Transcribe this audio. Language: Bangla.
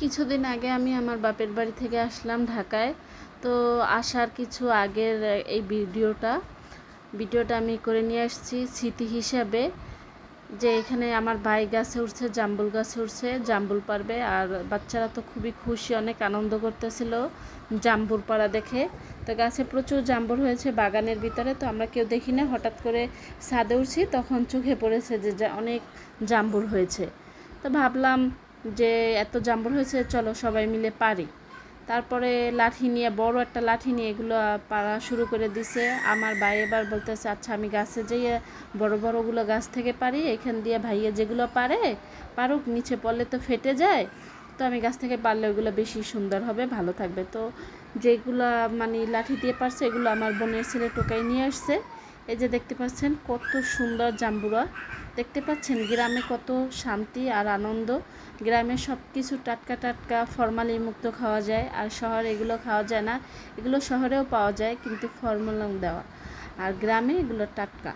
কিছুদিন আগে আমি আমার বাপের বাড়ি থেকে আসলাম ঢাকায়। তো আসার কিছু আগের এই ভিডিওটা আমি করে নিয়ে আসছি স্মৃতি হিসাবে, যে এখানে আমার ভাই গাছে উঠছে, জাম্বুল গাছে উঠছে, জাম্বুল পারবে। আর বাচ্চারা তো খুবই খুশি, অনেক আনন্দ করতেছিল জাম্বুর পাড়া দেখে। তো গাছে প্রচুর জাম্বুর হয়েছে বাগানের ভিতরে। তো আমরা কেউ দেখি না, হঠাৎ করে ছাদে উঠছি, তখন চোখে পড়েছে যে অনেক জাম্বুর হয়েছে। তো ভাবলাম যে এত জাম্বুর হয়েছে, চলো সবাই মিলে পারি। তারপরে লাঠি নিয়ে, বড় একটা লাঠি নিয়ে এগুলো পাড়া শুরু করে দিছে। আমার ভাই এবার বলতেছে, আচ্ছা আমি গাছে যেয়ে বড় বড়গুলো গাছ থেকে পারি, এখান দিয়ে ভাইয়া যেগুলো পারুক, নিচে পড়লে তো ফেটে যায়। তো আমি গাছ থেকে পারলে ওইগুলো বেশি সুন্দর হবে, ভালো থাকবে। তো যেগুলো মানে লাঠি দিয়ে পারছে, এগুলো আমার বোনের ছেলে টোকাই নিয়ে আসছে। এই যে দেখতে পাচ্ছেন কত সুন্দর জাম্বুরা, দেখতে পাচ্ছেন গ্রামে কত শান্তি আর আনন্দ। গ্রামে সব কিছু টাটকা টাটকা ফরমালি মুক্ত খাওয়া যায়, আর শহরে এগুলো খাওয়া যায় না। এগুলো শহরেও পাওয়া যায় কিন্তু ফরমালিন দেওয়া, আর গ্রামে এগুলো টাটকা।